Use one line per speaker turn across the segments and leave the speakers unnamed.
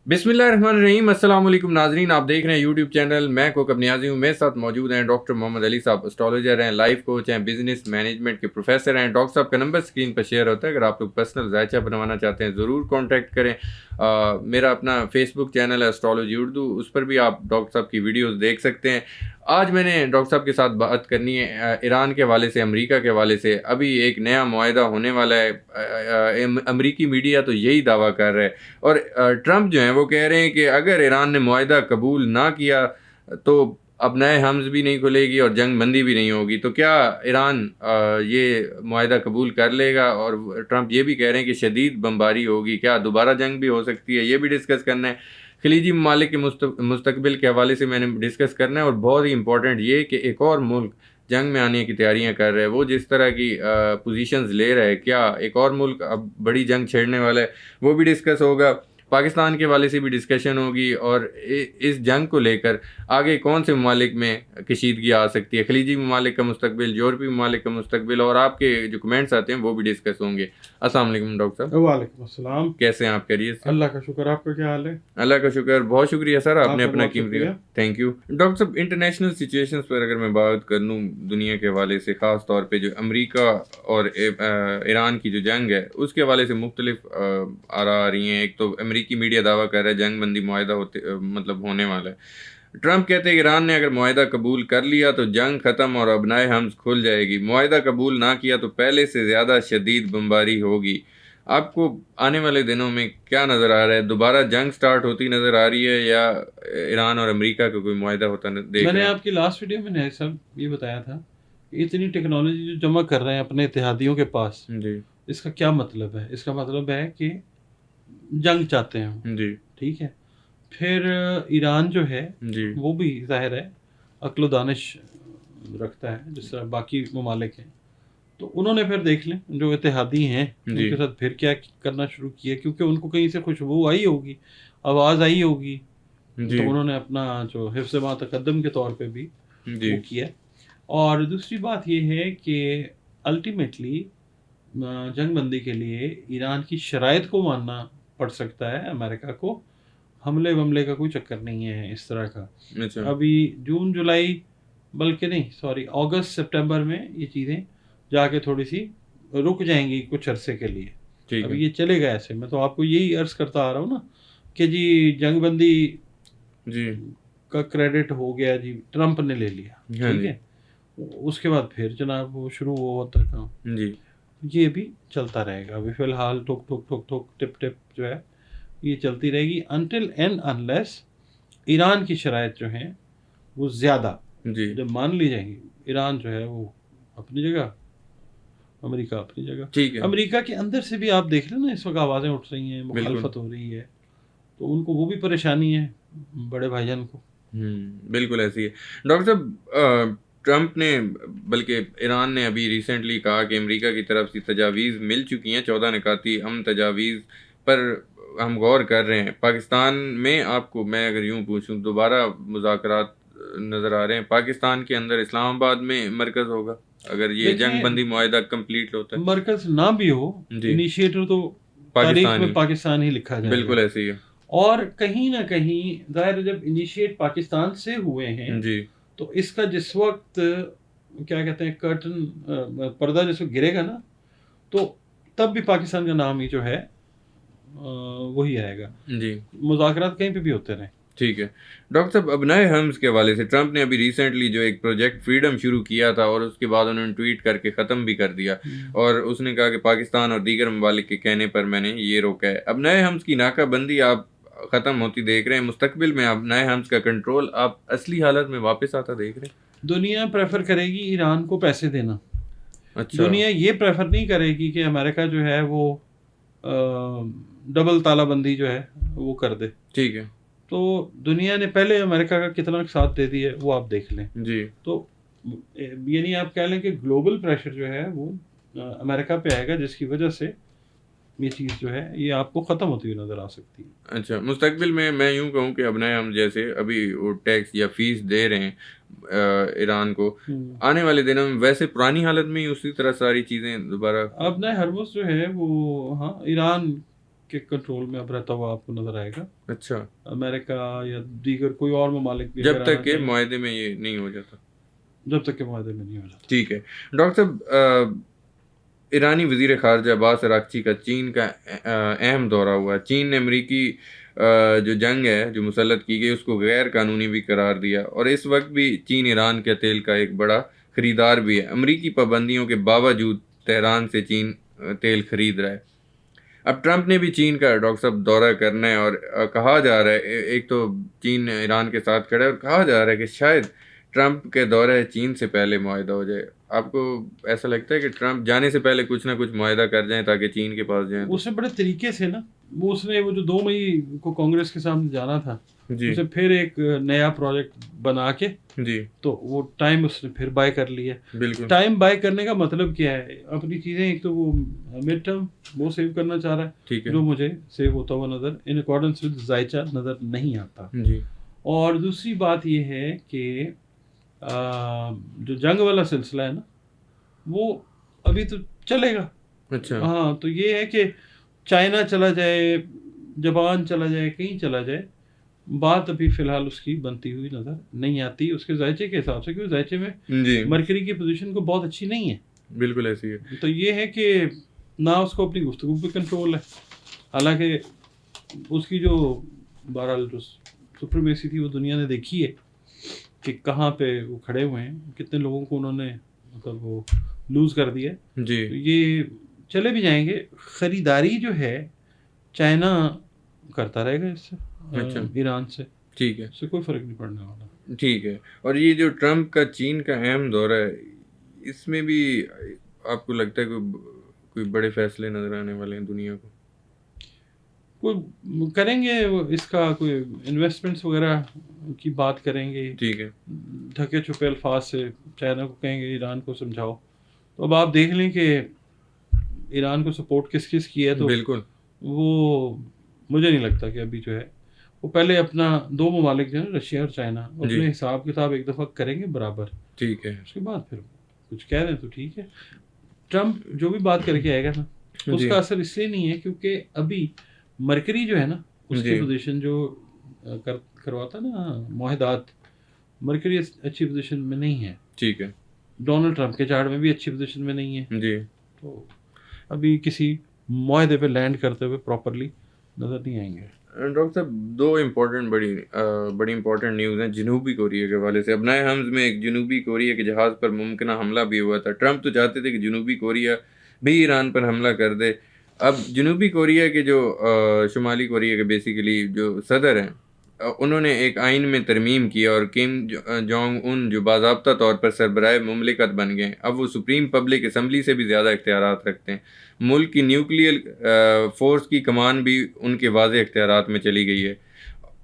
बिस्मिल्लाहिर्रहमानिर्रहीम। अस्सलाम वालेकुम नाजरीन, आप देख रहे हैं यूट्यूब चैनल मैं कोकब नियाज़ी हूँ। मेरे साथ मौजूद हैं डॉक्टर मोहम्मद अली साहब, एस्ट्रोलॉजर हैं, लाइफ कोच हैं, बिजनेस मैनेजमेंट के प्रोफेसर हैं। डॉक्टर साहब का नंबर स्क्रीन पर शेयर होता है, अगर आप लोग पर्सनल जायचा बनवाना चाहते हैं ज़रूर कॉन्टैक्ट करें। मेरा अपना फेसबुक चैनल है एस्ट्रोलॉजी उर्दू, उस पर भी आप डॉक्टर साहब की वीडियोस देख सकते हैं। आज मैंने डॉक्टर साहब के साथ बात करनी है ईरान के हवाले से, अमेरिका के हवाले से। अभी एक नया मुआहदा होने वाला है, अमेरिकी मीडिया तो यही दावा कर रहा है, और ट्रंप जो हैं वो कह रहे हैं कि अगर ईरान ने मुआहदा कबूल ना किया तो अब नए हम्स भी नहीं खुलेगी और जंग बंदी भी नहीं होगी। तो क्या ईरान ये मुआहदा कबूल कर लेगा? और ट्रंप ये भी कह रहे हैं कि शदीद बमबारी होगी, क्या दोबारा जंग भी हो सकती है? ये भी डिस्कस करना है। खलीजी ममालिक के मुस्तकबिल के हवाले से मैंने डिस्कस करना है, और बहुत ही इंपॉर्टेंट ये कि एक और मुल्क जंग में आने की तैयारियां कर रहे हैं, वो जिस तरह की पोजीशंस ले रहा है, क्या एक और मुल्क अब बड़ी जंग छेड़ने वाला है, वो भी डिस्कस होगा। पाकिस्तान के हवाले से भी डिस्कशन होगी, और इस जंग को लेकर आगे कौन से ममालिक में कशीदगी आ सकती है, खलीजी ममालिक का मुस्तकबिल, यूरोपीय ममालिक का मुस्तकबिल, और आपके जो कमेंट्स आते हैं वो भी डिस्कस होंगे। अस्सलाम वालेकुम डॉक्टर साहब।
वालेकुम अस्सलाम।
कैसे हैं आप? खैरियत से?
अल्लाह का शुक्र, आपका क्या हाल है?
अल्लाह का शुक्र, बहुत शुक्रिया सर, आपने
आपका
अपना
बहुत
कीमती।
शुक्रिया।
थैंक यू डॉक्टर साहब। इंटरनेशनल सिचुएशंस पर अगर मैं बात कर लूँ दुनिया के हवाले से, ख़ास तौर पे जो अमेरिका और ईरान की जो जंग है उसके हवाले से मुख्तलिफ आरा आ रही हैं। एक तो अमेरिकी मीडिया दावा कर रहा है जंग बंदी मुआहदा मतलब होने वाला है। ट्रंप कहते हैं कि ईरान ने अगर मुआहदा कबूल कर लिया तो जंग ख़त्म और अबनाए हम्स खुल जाएगी, मुआहदा कबूल ना किया तो पहले से ज़्यादा शदीद बमबारी होगी। आपको आने वाले दिनों में क्या नज़र आ रहा है? दोबारा जंग स्टार्ट होती नज़र आ रही है, या ईरान और अमेरिका का कोई मुआहदा होता देख
मैंने
रहे हैं?
आपकी लास्ट वीडियो में ने सब ये बताया था, इतनी टेक्नोलॉजी जो जमा कर रहे हैं अपने इत्तेहादियों के पास,
जी
इसका क्या मतलब है? इसका मतलब है कि जंग चाहते हैं वो,
जी
ठीक है। फिर ईरान जो है
जी
वो भी जाहिर है अक्ल दानिश रखता है जिस तरह बाकी ममालिक हैं, तो उन्होंने फिर देख लें जो इत्तेहादी हैं
जी
उनके साथ फिर क्या करना शुरू किया, क्योंकि उनको कहीं से खुशबू आई होगी, आवाज़ आई होगी,
जी
तो उन्होंने अपना जो हिफ्ज़ मा तक़द्दम के तौर पे भी
जी
वो किया। और दूसरी बात ये है कि अल्टीमेटली जंग बंदी के लिए ईरान की शराइत को मानना पड़ सकता है अमेरिका को। हमले वमले का कोई चक्कर नहीं है इस तरह का।
अच्छा
अभी जून जुलाई, बल्कि नहीं सॉरी, अगस्त सितंबर में ये चीज़ें जाके थोड़ी सी रुक जाएंगी कुछ अरसे के लिए।
ठीक है।
अभी ये चलेगा ऐसे। मैं तो आपको यही अर्ज करता आ रहा हूँ ना कि जी जंग बंदी
जी
का क्रेडिट हो गया जी, ट्रंप ने ले लिया,
हाँ
ठीक
जी
है। उसके बाद फिर जनाब वो शुरू होता काम,
जी
ये भी चलता रहेगा। अभी फ़िलहाल ठुक ठुक ठुक ठुक टिप टिप जो है ये चलती रहेगी अनटिल एंड अनलेस ईरान की शराइत जो हैं वो ज़्यादा
जी
जब मान ली जाएंगी। ईरान जो है वो अपनी जगह, अमेरिका अपनी जगह।
ठीक है।
अमेरिका के अंदर से भी आप देख लें ना, इस वक्त आवाज़ें उठ रही हैं,
बिल्कुल।
मुखालफत हो रही है, तो उनको वो भी परेशानी है बड़े भाईजान को।
बिल्कुल ऐसी है डॉक्टर साहब। ट्रंप ने, बल्कि ईरान ने अभी रिसेंटली कहा कि अमेरिका की तरफ से तजावीज़ मिल चुकी हैं, 14 निकाती अमन तजावीज़ पर हम गौर कर रहे हैं। पाकिस्तान में आपको मैं अगर यूँ पूछूं, दोबारा मुज़ाकरात नज़र आ रहे हैं पाकिस्तान के अंदर, इस्लामाबाद में मरकज़ होगा अगर ये जंग
देखें,
बंदी मुआहदा कंप्लीट होता है?
मरकज़ ना भी हो,
जी
इनिशिएटर तो तारीख
पाकिस्तान
में
ही,
पाकिस्तान ही लिखा
बिल्कुल
जाएगा।
ऐसे ही है।
और कहीं ना कहीं ज़ाहिर है जब इनिशिएट पाकिस्तान से हुए हैं,
जी
तो इसका जिस वक्त क्या कहते हैं कर्टन, पर्दा जिस वक्त गिरेगा ना, तो तब भी पाकिस्तान का नाम ही जो है वही आएगा।
जी
मुज़ाकरात कहीं पे भी होते रहे।
ठीक है डॉक्टर साहब। अब नए हम्स के हवाले से ट्रंप ने अभी रिसेंटली जो एक प्रोजेक्ट फ्रीडम शुरू किया था, और उसके बाद उन्होंने ट्वीट करके ख़त्म भी कर दिया, और उसने कहा कि पाकिस्तान और दीगर ममालिक के कहने पर मैंने ये रोका है। अब नए हम्स की नाकाबंदी आप ख़त्म होती देख रहे हैं, मुस्तकबिल में आप नए हम्स का कंट्रोल आप असली हालत में वापस आता देख रहे
दुनिया प्रेफर करेगी ईरान को पैसे देना।
हैं? अच्छा
दुनिया ये प्रेफर नहीं करेगी कि अमेरिका जो है वो डबल तालाबंदी जो है वो कर दे।
ठीक है।
तो दुनिया ने पहले अमेरिका का कितना साथ दे दिया है वो आप देख लें।
जी
तो यानी आप कह लें कि ग्लोबल प्रेशर जो है वो अमेरिका पे आएगा, जिसकी वजह से ये चीज़ जो है ये आपको ख़त्म होती हुई नज़र आ सकती है।
अच्छा, मुस्तकबिल में मैं यूँ कहूँ कि अब नए हम जैसे अभी वो टैक्स या फ़ीस दे रहे हैं ईरान को, आने वाले दिनों में वैसे पुरानी हालत में ही उसी तरह सारी चीज़ें दोबारा?
अब नए हरमुज़ जो है वो, हाँ, ईरान के कंट्रोल में अब रहता हुआ आपको नजर आएगा।
अच्छा,
अमेरिका या दीगर कोई और ममालिक भी
जब
अगर
तक
आना
के
चाहें,
मुआहदे में ये नहीं हो जाता।
जब तक के माहदे में नहीं हो जाता।
ठीक है डॉक्टर साहब, ईरानी वजीर खारजा अब्बास अरागची का चीन का अहम दौरा हुआ। चीन ने अमरीकी जो जंग है जो मुसल्लत की गई उसको गैर कानूनी भी करार दिया, और इस वक्त भी चीन ईरान के तेल का एक बड़ा खरीदार भी है। अमरीकी पाबंदियों के बावजूद तेहरान से चीन तेल खरीद रहा है। अब ट्रंप ने भी चीन का डॉक्टर साहब दौरा करना है, और कहा जा रहा है एक तो चीन ईरान के साथ खड़ा है, और कहा जा रहा है कि शायद ट्रंप के दौरे चीन से पहले मुआहदा हो जाए। आपको ऐसा लगता है कि ट्रंप जाने से पहले कुछ ना कुछ मुआहदा कर जाएं ताकि चीन के पास जाएं?
उसने बड़े तरीके से ना, उसने वो जो 2 मई को कांग्रेस के सामने जाना था,
जी
उसे फिर एक नया प्रोजेक्ट बना के
जी
तो वो टाइम उसने फिर बाय कर लिया।
बिल्कुल
टाइम बाय करने का मतलब क्या है? अपनी चीज़ें, एक तो वो मिड टर्म वो सेव करना चाह रहा है,
ठीक है
जो मुझे सेव होता हुआ नज़र इन अकॉर्डेंस विद जायचा नज़र नहीं आता।
जी
और दूसरी बात ये है कि जो जंग वाला सिलसिला है ना, वो अभी तो चलेगा।
अच्छा
हाँ, तो ये है कि चाइना चला जाए, जापान चला जाए, कहीं चला जाए, बात अभी फ़िलहाल उसकी बनती हुई नज़र नहीं आती उसके जायचे के हिसाब से, क्योंकि जायचे में
जी
मरकरी की पोजीशन को बहुत अच्छी नहीं है।
बिल्कुल ऐसी है।
तो ये है कि ना उसको अपनी गुफ्तगू पे कंट्रोल है, हालांकि उसकी जो बहरहाल जो सुप्रीमेसी थी वो दुनिया ने देखी है कि कहाँ पे वो खड़े हुए हैं, कितने लोगों को उन्होंने मतलब वो लूज़ कर दिया है।
जी
तो ये चले भी जाएंगे। ख़रीदारी जो है चाइना करता रहेगा इससे,
अच्छा
ईरान से,
ठीक है
इससे कोई फ़र्क नहीं पड़ने वाला।
ठीक है। और ये जो ट्रंप का चीन का अहम दौरा है, इसमें भी आपको लगता है कोई बड़े फैसले नजर आने वाले हैं दुनिया को?
कोई करेंगे इसका, कोई इन्वेस्टमेंट्स वगैरह की बात करेंगे,
ठीक है
ढके छुपे अल्फाज से चाइना को कहेंगे ईरान को समझाओ। तो अब आप देख लें कि ईरान को सपोर्ट किस किस की है, तो
बिल्कुल
वो मुझे नहीं लगता कि अभी जो है वो पहले अपना 2 ममालिक जो है रशिया और चाइना
जी
अपने हिसाब किताब एक दफ़ा करेंगे बराबर,
ठीक है
उसके बाद फिर कुछ कह दें तो ठीक है। ट्रंप जो भी बात करके आएगा ना,
जी
उसका असर इसलिए नहीं है क्योंकि अभी मरकरी जो है ना, उसकी
जी
पोजीशन जो करवाता ना मुआहदात, मरकरी अच्छी पोजीशन में नहीं है।
ठीक है
डोनाल्ड ट्रंप के चार्ट में भी अच्छी पोजीशन में नहीं है।
जी
तो अभी किसी मुआहदे पे लैंड करते हुए प्रॉपरली नज़र नहीं आएंगे।
डॉक्टर साहब, दो इम्पोर्टेंट बड़ी इम्पोर्टेंट न्यूज़ हैं जनूबी कोरिया के हवाले से। अब नए हम्स में एक जनूबी कोरिया के जहाज़ पर मुमकिन हमला भी हुआ था। ट्रंप तो चाहते थे कि जनूबी कोरिया भी ईरान पर हमला कर दे। अब जनूबी कोरिया के जो शुमाली कोरिया के बेसिकली जो सदर हैं, उन्होंने एक आइन में तरमीम की और किम जोंग उन जो बाज़ाब्ता तौर पर सरबराह मुमलिकत बन गए। अब वो सुप्रीम पब्लिक असम्बली से भी ज़्यादा इख्तियारात रखते हैं। मुल्क की न्यूक्लियर फोर्स की कमान भी उनके वाज़े इख्तियारात में चली गई है।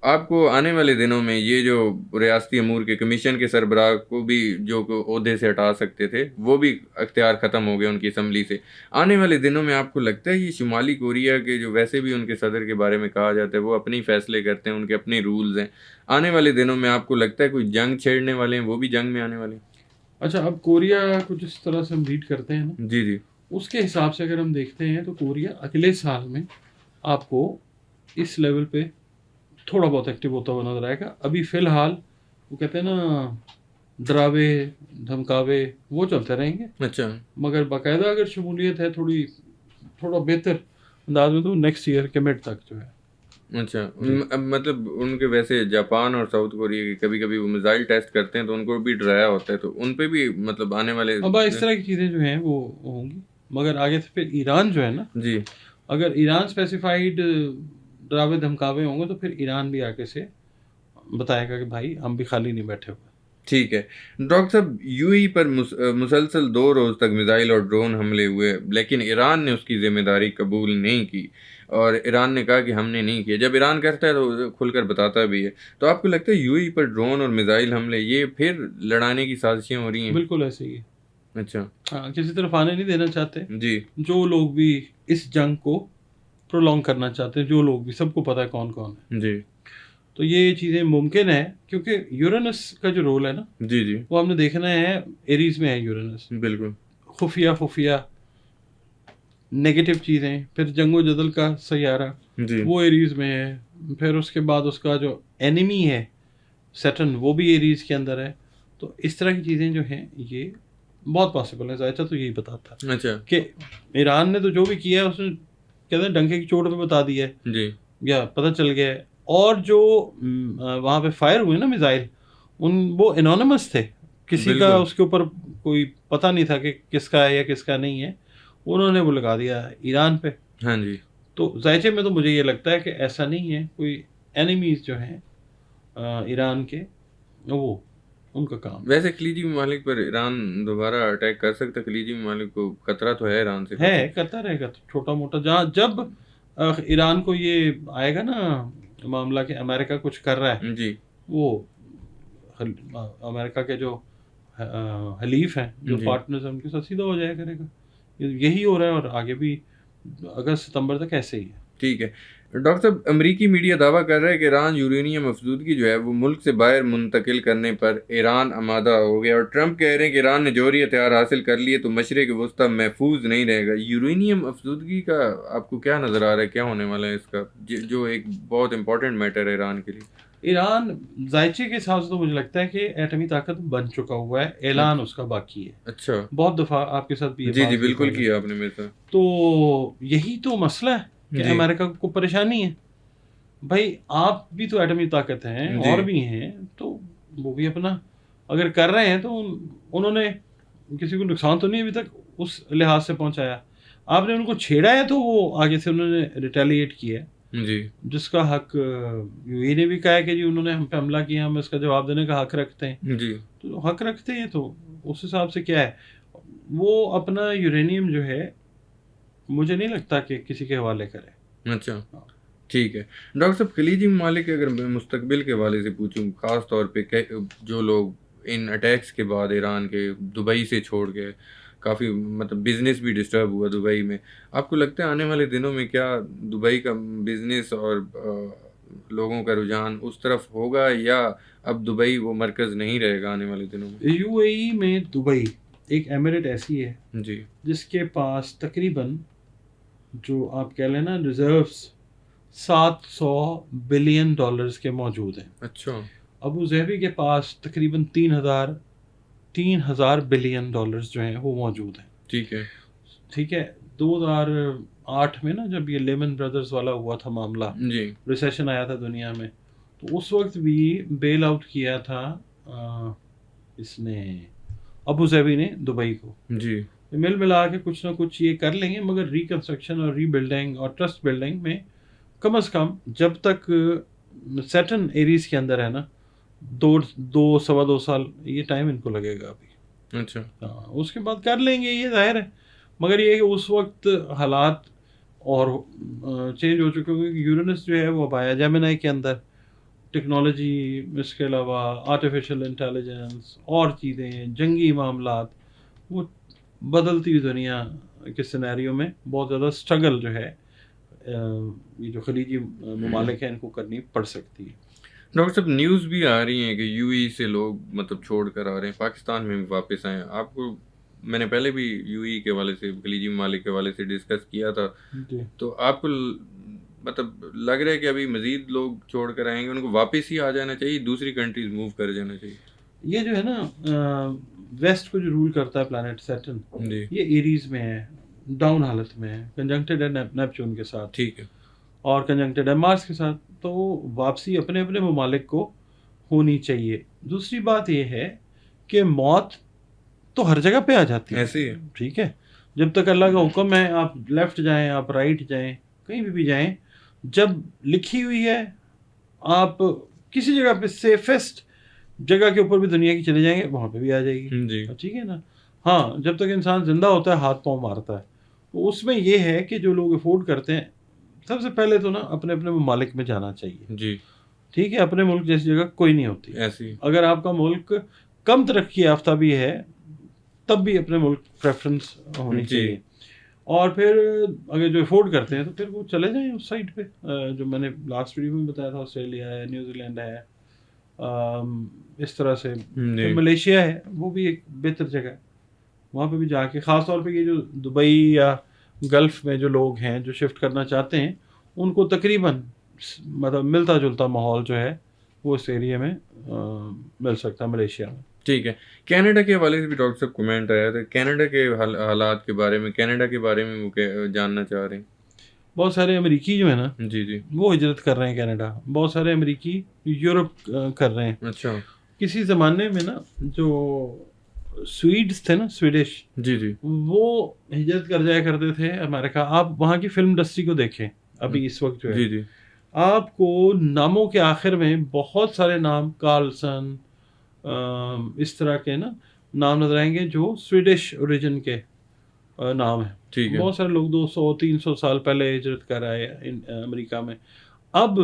आपको आने वाले दिनों में ये जो रियासती अमूर के कमीशन के सरबराह को भी जो ओहदे से हटा सकते थे, वो भी अख्तियार ख़त्म हो गए उनकी असम्बली से। आने वाले दिनों में आपको लगता है ये शुमाली कोरिया के जो वैसे भी उनके सदर के बारे में कहा जाता है वो अपने ही फैसले करते हैं, उनके अपने रूल्स हैं, आने वाले दिनों में आपको लगता है कोई जंग छेड़ने वाले हैं, वो भी जंग में आने वाले हैं?
अच्छा, अब कोरिया को जिस तरह से हम रीड करते हैं ना,
जी जी
उसके हिसाब से अगर हम देखते हैं तो कोरिया अगले साल में आपको इस लेवल पे थोड़ा बहुत एक्टिव होता हुआ नजर आएगा। अभी फ़िलहाल वो कहते हैं ना, डरावे धमकावे वो चलते रहेंगे,
अच्छा
मगर बाकायदा अगर शमूलियत है थोड़ा बेहतर अंदाज में, तो नेक्स्ट ईयर के मिड तक जो है।
अच्छा अब मतलब उनके वैसे जापान और साउथ कोरिया के कभी कभी वो मिसाइल टेस्ट करते हैं तो उनको भी डराया होता है, तो उन पे भी मतलब आने वाले
अब इस तरह की चीज़ें जो हैं वो होंगी। मगर आगे से फिर ईरान जो है ना,
जी
अगर ईरान स्पेसिफाइड डरावे धमकावे होंगे तो फिर ईरान भी आगे से बताएगा कि भाई हम भी खाली नहीं बैठे हुए।
ठीक है डॉक्टर साहब, यूएई पर मुसलसल 2 रोज़ तक मिसाइल और ड्रोन हमले हुए, लेकिन ईरान ने उसकी जिम्मेदारी कबूल नहीं की और ईरान ने कहा कि हमने नहीं किया। जब ईरान करता है तो खुलकर बताता भी है। तो आपको लगता है यूएई पर ड्रोन और मिसाइल हमले ये फिर लड़ाने की साजिशें हो रही हैं?
बिल्कुल ऐसे ही है।
अच्छा
हाँ, किसी तरफ आने नहीं देना चाहते
जी
जो लोग भी इस जंग को प्रोलॉन्ग करना चाहते हैं, जो लोग भी, सबको पता है कौन कौन है।
जी
तो ये चीज़ें मुमकिन है क्योंकि यूरेनस का जो रोल है ना,
जी जी
वो हमने देखना है। एरीज में है यूरेनस,
बिल्कुल
खुफिया नेगेटिव चीज़ें, फिर जंगो जदल का सैयारा
जी
वो एरीज में है, फिर उसके बाद उसका जो एनिमी है सैटर्न वो भी एरीज के अंदर है। तो इस तरह की चीज़ें जो हैं ये बहुत पॉसिबल है। जायचा तो यही बताता
अच्छा
कि ईरान ने तो जो भी किया है उसने कहते हैं डंके की चोट पे बता दिया है
जी
या पता चल गया है। और जो वहाँ पे फायर हुए ना मिसाइल, वो एनोनिमस थे, किसी का
बिल्कुल
उसके ऊपर कोई पता नहीं था कि किसका है या किसका नहीं है, उन्होंने वो लगा दिया ईरान पे।
हाँ जी
तो जायचे में तो मुझे ये लगता है कि ऐसा नहीं है, कोई एनिमीज जो हैं ईरान के वो उनका काम
वैसे खलीजी ममालिक पर ईरान दोबारा अटैक कर सकता है? खलीजी ममालिक को खतरा तो है ईरान से
है,
काफी।
करता रहेगा तो छोटा मोटा। जहाँ जब ईरान को ये आएगा ना मामला कि अमेरिका कुछ कर रहा है,
जी
वो अमेरिका के जो हलीफ हैं, जो
जी
पार्टनर्स हैं, उनके साथ सीधा हो जाया करेगा। यही हो रहा है और आगे भी अगस्त सितंबर तक ऐसे ही है।
ठीक है डॉक्टर साहब, अमरीकी मीडिया दावा कर रहा है कि ईरान यूरेनियम अफजूदगी जो है वो मुल्क से बाहर मुंतकिल करने पर ईरान आमादा हो गया, और ट्रंप कह रहे हैं कि ईरान ने जौहरी हथियार हासिल कर लिए तो मशरिक वस्ती महफूज नहीं रहेगा। यूरेनियम अफजूदगी का आपको क्या नज़र आ रहा है, क्या होने वाला है इसका, जो एक बहुत इंपॉर्टेंट मैटर है ईरान के लिए?
ईरान जायचे के हिसाब से तो मुझे लगता है कि एटमी ताकत बन चुका हुआ है, ऐलान उसका बाकी है।
अच्छा
बहुत दफ़ा आपके साथ भी ये
जी
बात
जी
हुई
बिल्कुल
पहले।
किया आपने मेरे साथ।
तो यही तो मसला है कि
जी
अमेरिका को परेशानी है। भाई आप भी तो एटमी ताकत हैं
जी
और भी हैं, तो वो भी अपना अगर कर रहे हैं तो उन्होंने किसी को नुकसान तो नहीं अभी तक उस लिहाज से पहुंचाया। आपने उनको छेड़ा है तो वो आगे से उन्होंने रिटेलिएट किया है,
जी
जिसका हक यूएई ने भी कहा है कि जी उन्होंने हम पे हमला किया, हम इसका जवाब देने का हक रखते हैं।
जी
तो हक रखते हैं तो उस हिसाब से क्या है, वो अपना यूरेनियम जो है मुझे नहीं लगता कि किसी के हवाले करे।
अच्छा
हाँ।
ठीक है डॉक्टर साहब, खलीजी ममालिक के अगर मैं मुस्तकबिल के हवाले से पूछूं, ख़ास तौर पे जो लोग इन अटैक्स के बाद ईरान के दुबई से छोड़ के काफ़ी मतलब बिज़नेस भी डिस्टर्ब हुआ दुबई में, आपको लगता है आने वाले दिनों में क्या दुबई का बिज़नेस और लोगों का रुझान उस तरफ होगा, या अब दुबई वो मरकज़ नहीं रहेगा आने वाले दिनों में?
यूएई में दुबई एक एमिरेट ऐसी है
जी
जिसके पास तकरीबन जो आप कह लेना रिजर्व्स 700 बिलियन डॉलर्स के मौजूद हैं।
अच्छा
अबू ज़हबी के पास तकरीबन 3000 बिलियन डॉलर्स जो हैं वो मौजूद हैं।
ठीक है
ठीक है, 2008 में ना जब ये लेमन ब्रदर्स वाला हुआ था मामला,
जी
रिसेशन आया था दुनिया में, तो उस वक्त भी बेल आउट किया था इसने अबू ज़हबी ने दुबई को।
जी
मिल मिला के कुछ ना कुछ ये कर लेंगे, मगर रिकंस्ट्रक्शन और रीबिल्डिंग और ट्रस्ट बिल्डिंग में कम से कम जब तक सैटर्न एरीज के अंदर है ना, दो सवा 2 साल ये टाइम इनको लगेगा अभी।
अच्छा
हाँ, उसके बाद कर लेंगे ये जाहिर है, मगर ये है कि उस वक्त हालात और चेंज हो चुके होंगे कि यूरेनस जो है वो अब आया जेमिनी के अंदर, टेक्नोलॉजी, इसके अलावा आर्टिफिशियल इंटेलिजेंस और चीज़ें, जंगी मामलात, वो बदलती हुई दुनिया के सिनेरियो में बहुत ज़्यादा स्ट्रगल जो है ये जो खलीजी ममालिक हैं इनको करनी पड़ सकती है।
डॉक्टर साहब, न्यूज़ भी आ रही हैं कि यूएई से लोग मतलब छोड़ कर आ रहे हैं, पाकिस्तान में भी वापस आए हैं। आपको मैंने पहले भी यूएई के हवाले से, खलीजी ममालिक के हवाले से डिस्कस किया था,
जी,
तो आपको मतलब लग रहा है कि अभी मज़ीद लोग छोड़ कर आएंगे, उनको वापस ही आ जाना चाहिए, दूसरी कंट्रीज मूव कर जाना चाहिए?
ये जो है ना वेस्ट को जो रूल करता है प्लानट सैटर्न,
जी
ये एरीज में है, डाउन हालत में है, कंजंक्टेड है नेपच्यून के साथ
ठीक है
और कंजंक्टेड है मार्स के साथ। तो वापसी अपने अपने ममालिक को होनी चाहिए। दूसरी बात ये है कि मौत तो हर जगह पे आ जाती है,
ऐसे ही है।
ठीक है, जब तक अल्लाह का हुक्म है आप लेफ्ट जाएं, आप राइट जाएं, कहीं भी जाएं, जब लिखी हुई है आप किसी जगह पे सेफेस्ट जगह के ऊपर भी दुनिया की चले जाएंगे, वहाँ पे भी आ जाएगी।
जी
ठीक है ना। हाँ, जब तक इंसान जिंदा होता है हाथ पांव मारता है। तो उसमें ये है कि जो लोग अफोर्ड करते हैं, सबसे पहले तो ना अपने अपने ममालिक में जाना चाहिए।
जी
ठीक है, अपने मुल्क जैसी जगह कोई नहीं होती।
ऐसे ही
अगर आपका मुल्क कम तरक्की याफ्ता भी है तब भी अपने मुल्क प्रेफरेंस होनी
जी
चाहिए। और फिर अगर जो अफोर्ड करते हैं तो फिर वो चले जाएं उस साइड पे, जो मैंने लास्ट वीडियो में बताया था, ऑस्ट्रेलिया है, न्यूजीलैंड है, इस तरह से।
जी
फिर मलेशिया है, वो भी एक बेहतर जगह है, वहाँ पे भी जाके ख़ास तौर पे ये जो दुबई या گلف میں جو لوگ ہیں جو شفٹ کرنا چاہتے ہیں ان کو تقریباً مطلب ملتا جلتا ماحول جو ہے وہ اس ایریا میں مل سکتا ہے ملیشیا میں.
ٹھیک ہے. کینیڈا کے حوالے سے بھی ڈاکٹر صاحب کمنٹ آیا تھا, کینیڈا کے حالات کے بارے میں, کینیڈا کے بارے میں وہ جاننا چاہ رہے ہیں.
بہت سارے امریکی جو ہیں نا
جی جی.
وہ ہجرت کر رہے ہیں کینیڈا. بہت سارے امریکی یورپ کر رہے ہیں.
اچھا.
کسی زمانے میں نا جو سویڈس تھے نا, سویڈش,
جی جی,
وہ ہجرت کر جایا کرتے تھے امریکہ. آپ وہاں کی فلم انڈسٹری کو دیکھیں ابھی اس وقت جو ہے,
جی جی,
آپ کو ناموں کے آخر میں بہت سارے نام کارلسن اس طرح کے نا نام نظر آئیں گے جو سویڈش اوریجن کے نام ہیں.
ٹھیک ہے.
بہت سارے لوگ 200-300 سال پہلے ہجرت کر آئے امریکہ میں. اب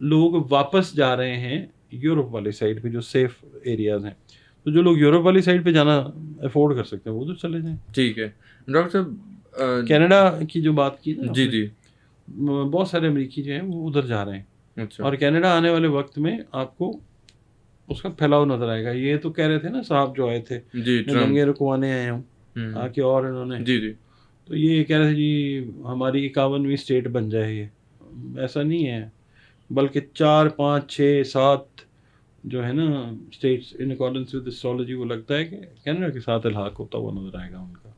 لوگ واپس جا رہے ہیں یورپ والی سائڈ پہ جو سیف ایریاز ہیں. تو جو لوگ یورپ والی سائڈ پہ جانا افورڈ کر سکتے ہیں وہ تو چلے جائیں.
ٹھیک ہے. ڈاکٹر صاحب
کینیڈا کی جو بات کی نا,
جی جی,
بہت سارے امریکی جو ہیں وہ ادھر جا رہے ہیں.
اچھا.
اور کینیڈا آنے والے وقت میں آپ کو اس کا پھیلاؤ نظر آئے گا. یہ تو کہہ رہے تھے نا صاحب جو آئے تھے,
جی,
جنگیں رکوانے آئے ہوں آ کے, اور انہوں نے
جی جی,
تو یہ کہہ رہے تھے جی ہماری 51ویں اسٹیٹ بن جائے. یہ ایسا نہیں ہے, بلکہ 4 5 6 7 جو ہے نا states in accordance with astrology وہ لگتا ہے کہ کینیڈا کے ساتھ الحاق ہوتا ہوا نظر آئے گا ان کا.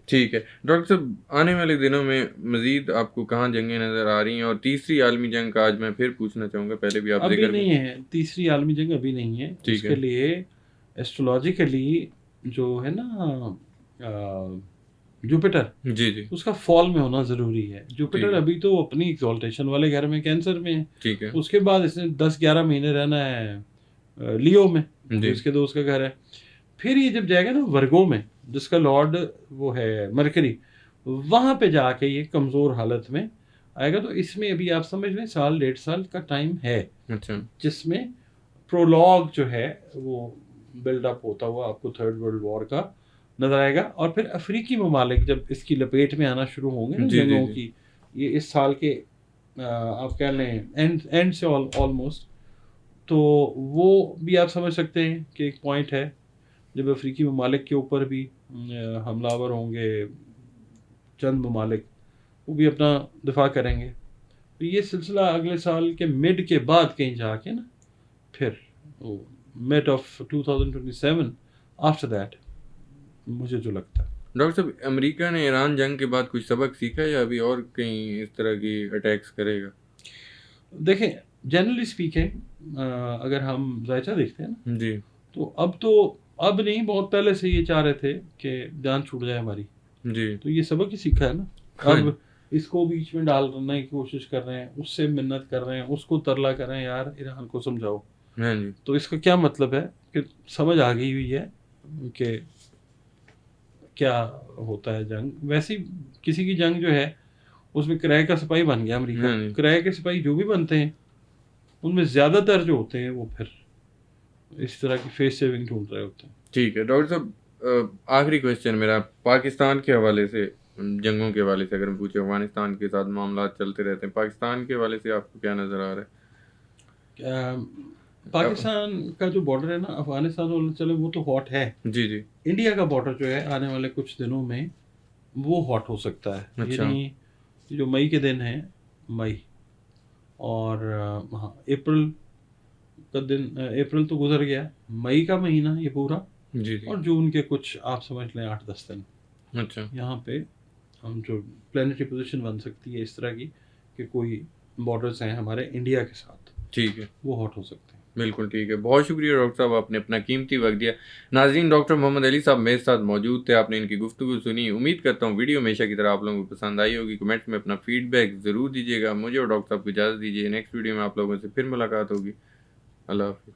ٹھیک ہے. ڈاکٹر صاحب آنے والے دنوں میں مزید آپ کو کہاں جنگیں نظر آ رہی ہیں؟ اور تیسری عالمی جنگ کا آج میں پھر پوچھنا چاہوں گا, پہلے بھی آپ
ابھی
ذکر
نہیں ہے تیسری عالمی جنگ, ابھی نہیں ہے. اس کے لیے ایسٹرولوجیکلی جو ہے نا جوپیٹر,
جی جی,
اس کا فال میں ہونا ضروری ہے. جوپیٹر ابھی تو اپنی ایکزالٹیشن والے گھر میں کینسر میں ہے.
ٹھیک ہے.
اس کے بعد اس نے 10-11 مہینے رہنا ہے لیو میں, اس کے دوست کا گھر ہے. پھر یہ جب جائے گا نا ورگو میں, جس کا لارڈ وہ ہے مرکری, وہاں پہ جا کے یہ کمزور حالت میں آئے گا. تو اس میں ابھی آپ سمجھ لیں 1.5 سال کا ٹائم ہے,
اچھا,
جس میں پرولاگ جو ہے وہ بلڈ اپ ہوتا ہوا آپ کو 3rd ورلڈ وار کا نظر آئے گا. اور پھر افریقی ممالک جب اس کی لپیٹ میں آنا شروع ہوں گے نا جنگوں کی, یہ اس سال کے آپ کہہ لیں اینڈ سے آلموسٹ, تو وہ بھی آپ سمجھ سکتے ہیں کہ ایک پوائنٹ ہے جب افریقی ممالک کے اوپر بھی حملہ آور ہوں گے چند ممالک, وہ بھی اپنا دفاع کریں گے. تو یہ سلسلہ اگلے سال کے مڈ کے بعد کہیں جا کے نا پھر مڈ آف 2027 آفٹر دیٹ مجھے جو لگتا ہے.
ڈاکٹر صاحب امریکہ نے ایران جنگ کے بعد کچھ سبق سیکھا یا ابھی اور کہیں اس طرح کی اٹیکس کرے گا؟
دیکھیں جنرلی اسپیکنگ اگر ہم ذائچہ دیکھتے ہیں نا
جی,
تو اب نہیں, بہت پہلے سے یہ چاہ رہے تھے کہ جان چھوٹ جائے ہماری.
جی,
تو یہ سبق ہی سیکھا ہے نا. اب اس کو بیچ میں ڈالنے کی کوشش کر رہے ہیں, اس سے منت کر رہے ہیں, اس کو ترلا کر رہے ہیں یار ایران کو سمجھاؤ.
ہاں جی.
تو اس کا کیا مطلب ہے کہ سمجھ آ گئی ہوئی ہے کہ کیا ہوتا ہے جنگ. ویسی کسی کی جنگ جو ہے اس میں کرائے کا سپاہی بن گیا امریکہ. کرائے کے سپاہی جو بھی بنتے ہیں ان میں زیادہ تر جو ہوتے ہیں وہ پھر اس طرح کی فیس سیونگ ڈھونڈ رہے ہوتے ہیں.
ٹھیک ہے. ڈاکٹر صاحب آخری کویشچن میرا, پاکستان کے حوالے سے, جنگوں کے حوالے سے اگر ہم پوچھیں, افغانستان کے ساتھ معاملات چلتے رہتے ہیں, پاکستان کے حوالے سے آپ کو کیا نظر آ رہا ہے؟
پاکستان کا جو بارڈر ہے نا افغانستان والا, چلے وہ تو ہاٹ ہے.
جی جی,
انڈیا کا بارڈر جو ہے آنے والے کچھ دنوں میں وہ ہاٹ ہو سکتا ہے. یعنی جو مئی کے دن ہیں, مئی اور ہاں اپریل کا دن, اپریل تو گزر گیا, مئی کا مہینہ یہ پورا,
جی,
اور جون کے کچھ آپ سمجھ لیں 8-10 دن.
اچھا,
یہاں پہ ہم جو پلانیٹری پوزیشن بن سکتی ہے اس طرح کی کہ کوئی بارڈرز ہیں ہمارے انڈیا کے ساتھ,
ٹھیک ہے,
وہ ہاٹ ہو سکتے ہیں.
بالکل ٹھیک ہے. بہت شکریہ ڈاکٹر صاحب, آپ نے اپنا قیمتی وقت دیا. ناظرین, ڈاکٹر محمد علی صاحب میرے ساتھ موجود تھے, آپ نے ان کی گفتگو سنی. امید کرتا ہوں ویڈیو ہمیشہ کی طرح آپ لوگوں کو پسند آئی ہوگی. کمنٹس میں اپنا فیڈ بیک ضرور دیجیے گا. مجھے اور ڈاکٹر صاحب کو اجازت دیجیے, نیکسٹ ویڈیو میں آپ لوگوں سے پھر ملاقات ہوگی. اللہ حافظ.